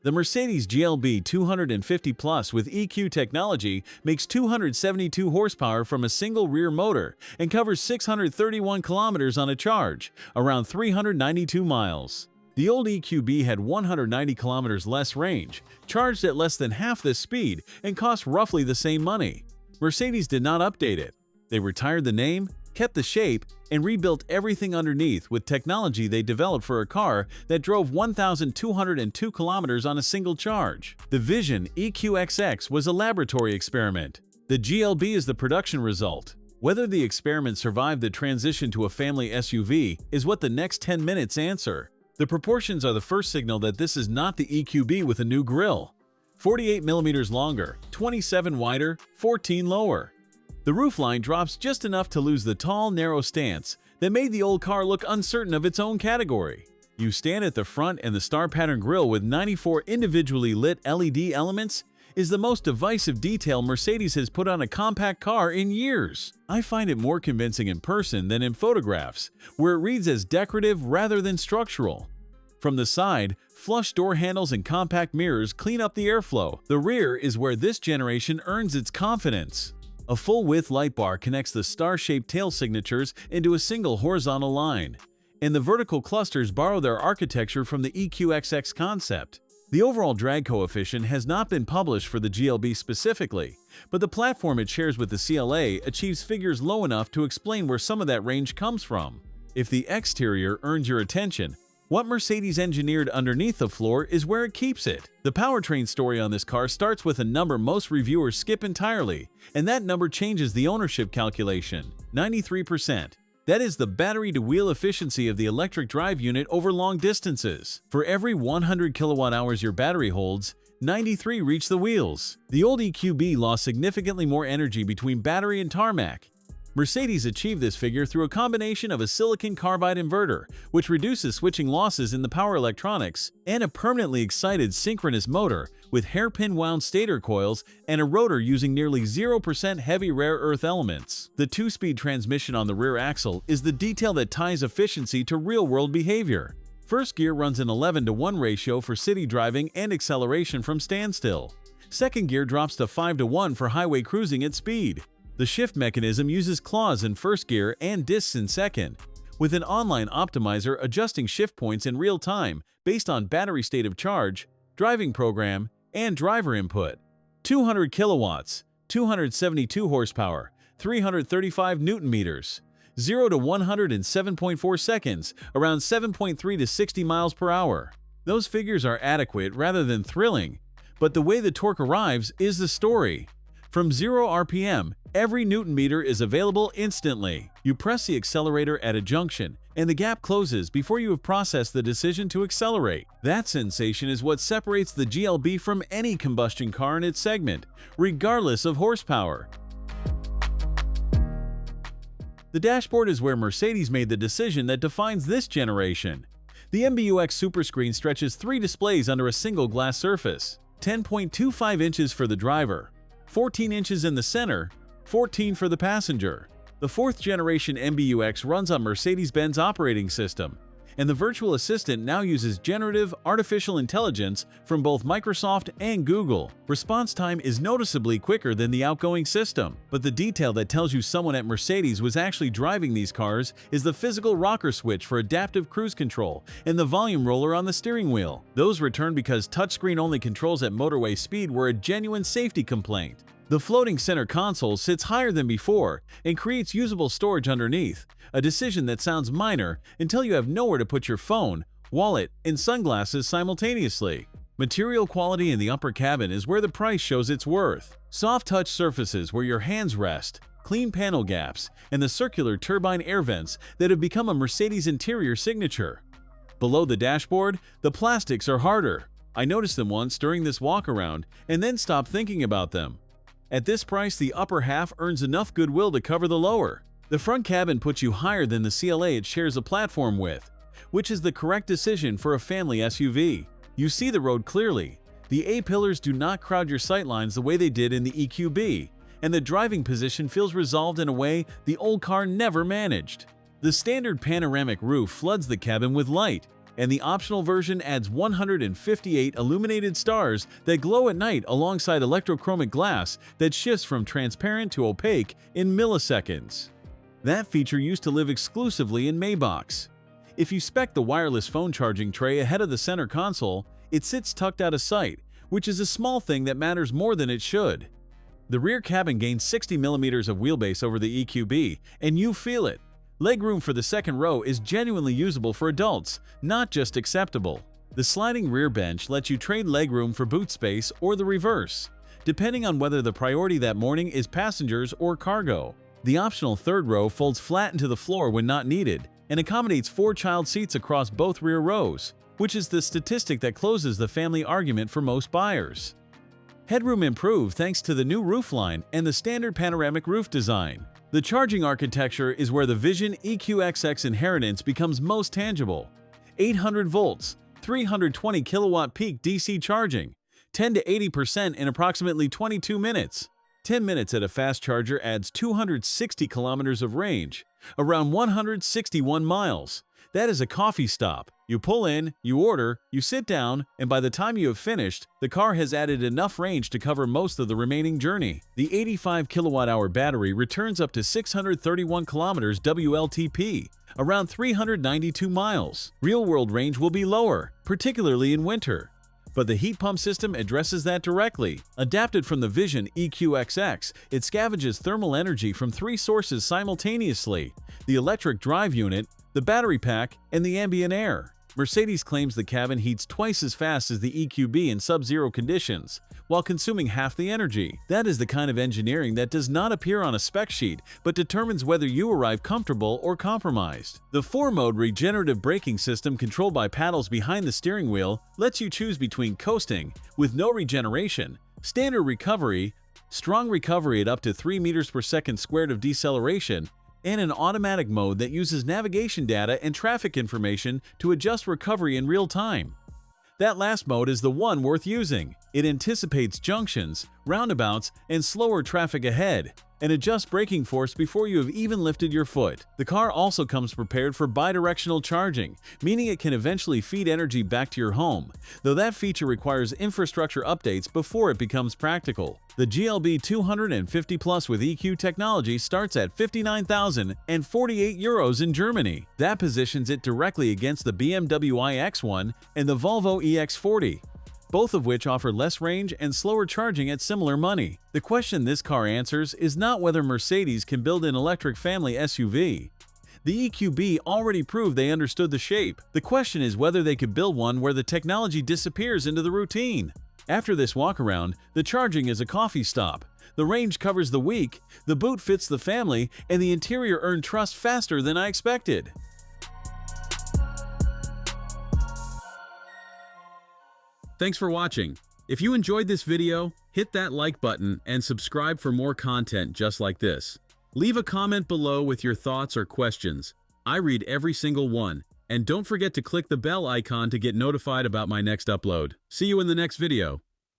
The Mercedes GLB 250 Plus with EQ technology makes 272 horsepower from a single rear motor and covers 631 kilometers on a charge, around 392 miles. The old EQB had 190 kilometers less range, charged at less than half this speed, and cost roughly the same money. Mercedes did not update it. They retired the name, kept the shape, and rebuilt everything underneath with technology they developed for a car that drove 1,202 kilometers on a single charge. The VISION EQXX was a laboratory experiment. The GLB is the production result. Whether the experiment survived the transition to a family SUV is what the next 10 minutes answer. The proportions are the first signal that this is not the EQB with a new grille. 48 millimeters longer, 27 wider, 14 lower. The roofline drops just enough to lose the tall, narrow stance that made the old car look uncertain of its own category. You stand at the front and the star pattern grille with 94 individually lit LED elements is the most divisive detail Mercedes has put on a compact car in years. I find it more convincing in person than in photographs, where it reads as decorative rather than structural. From the side, flush door handles and compact mirrors clean up the airflow. The rear is where this generation earns its confidence. A full-width light bar connects the star-shaped tail signatures into a single horizontal line, and the vertical clusters borrow their architecture from the EQXX concept. The overall drag coefficient has not been published for the GLB specifically, but the platform it shares with the CLA achieves figures low enough to explain where some of that range comes from. If the exterior earns your attention, what Mercedes engineered underneath the floor is where it keeps it. The powertrain story on this car starts with a number most reviewers skip entirely, and that number changes the ownership calculation, 93%. That is the battery-to-wheel efficiency of the electric drive unit over long distances. For every 100 kilowatt-hours your battery holds, 93 reach the wheels. The old EQB lost significantly more energy between battery and tarmac. Mercedes achieved this figure through a combination of a silicon carbide inverter, which reduces switching losses in the power electronics, and a permanently excited synchronous motor with hairpin-wound stator coils and a rotor using nearly 0% heavy rare earth elements. The two-speed transmission on the rear axle is the detail that ties efficiency to real-world behavior. First gear runs an 11:1 ratio for city driving and acceleration from standstill. Second gear drops to 5:1 for highway cruising at speed. The shift mechanism uses claws in first gear and discs in second, with an online optimizer adjusting shift points in real time based on battery state of charge, driving program, and driver input. 200 kilowatts, 272 horsepower, 335 newton meters. 0 to 100 in 7.4 seconds, around 7.3 to 60 miles per hour. Those figures are adequate rather than thrilling, but the way the torque arrives is the story. From 0 RPM, every newton meter is available instantly. You press the accelerator at a junction, and the gap closes before you have processed the decision to accelerate. That sensation is what separates the GLB from any combustion car in its segment, regardless of horsepower. The dashboard is where Mercedes made the decision that defines this generation. The MBUX Superscreen stretches 3 displays under a single glass surface, 10.25 inches for the driver, 14 inches in the center, 14 for the passenger. The fourth generation MBUX runs on Mercedes-Benz operating system, and the virtual assistant now uses generative artificial intelligence from both Microsoft and Google. Response time is noticeably quicker than the outgoing system, but the detail that tells you someone at Mercedes was actually driving these cars is the physical rocker switch for adaptive cruise control and the volume roller on the steering wheel. Those returned because touchscreen-only controls at motorway speed were a genuine safety complaint. The floating center console sits higher than before and creates usable storage underneath, a decision that sounds minor until you have nowhere to put your phone, wallet, and sunglasses simultaneously. Material quality in the upper cabin is where the price shows its worth. Soft touch surfaces where your hands rest, clean panel gaps, and the circular turbine air vents that have become a Mercedes interior signature. Below the dashboard, the plastics are harder. I noticed them once during this walk-around and then stopped thinking about them. At this price, the upper half earns enough goodwill to cover the lower. The front cabin puts you higher than the CLA it shares a platform with, which is the correct decision for a family SUV. You see the road clearly. The A-pillars do not crowd your sightlines the way they did in the EQB, and the driving position feels resolved in a way the old car never managed. The standard panoramic roof floods the cabin with light, and the optional version adds 158 illuminated stars that glow at night alongside electrochromic glass that shifts from transparent to opaque in milliseconds. That feature used to live exclusively in MBUX. If you spec the wireless phone charging tray ahead of the center console, it sits tucked out of sight, which is a small thing that matters more than it should. The rear cabin gains 60 mm of wheelbase over the EQB, and you feel it. Legroom for the second row is genuinely usable for adults, not just acceptable. The sliding rear bench lets you trade legroom for boot space or the reverse, depending on whether the priority that morning is passengers or cargo. The optional third row folds flat into the floor when not needed and accommodates 4 child seats across both rear rows, which is the statistic that closes the family argument for most buyers. Headroom improved thanks to the new roofline and the standard panoramic roof design. The charging architecture is where the VISION EQXX inheritance becomes most tangible. 800 volts, 320 kilowatt peak DC charging, 10 to 80% in approximately 22 minutes. 10 minutes at a fast charger adds 260 kilometers of range, around 161 miles. That is a coffee stop. You pull in, you order, you sit down, and by the time you have finished, the car has added enough range to cover most of the remaining journey. The 85 kilowatt-hour battery returns up to 631 kilometers WLTP, around 392 miles. Real-world range will be lower, particularly in winter. But the heat pump system addresses that directly. Adapted from the VISION EQXX, it scavenges thermal energy from 3 sources simultaneously: the electric drive unit, the battery pack, and the ambient air. Mercedes claims the cabin heats twice as fast as the EQB in sub-zero conditions, while consuming half the energy. That is the kind of engineering that does not appear on a spec sheet, but determines whether you arrive comfortable or compromised. The 4-mode regenerative braking system controlled by paddles behind the steering wheel lets you choose between coasting, with no regeneration, standard recovery, strong recovery at up to 3 meters per second squared of deceleration, and an automatic mode that uses navigation data and traffic information to adjust recovery in real time. That last mode is the one worth using. It anticipates junctions, roundabouts, and slower traffic ahead, and adjusts braking force before you have even lifted your foot. The car also comes prepared for bidirectional charging, meaning it can eventually feed energy back to your home, though that feature requires infrastructure updates before it becomes practical. The GLB 250 Plus with EQ technology starts at €59,048 in Germany. That positions it directly against the BMW iX1 and the Volvo EX40, both of which offer less range and slower charging at similar money. The question this car answers is not whether Mercedes can build an electric family SUV. The EQB already proved they understood the shape. The question is whether they could build one where the technology disappears into the routine. After this walkaround, the charging is a coffee stop. The range covers the week, the boot fits the family, and the interior earned trust faster than I expected. Thanks for watching. If you enjoyed this video, hit that like button and subscribe for more content just like this. Leave a comment below with your thoughts or questions. I read every single one. And don't forget to click the bell icon to get notified about my next upload. See you in the next video.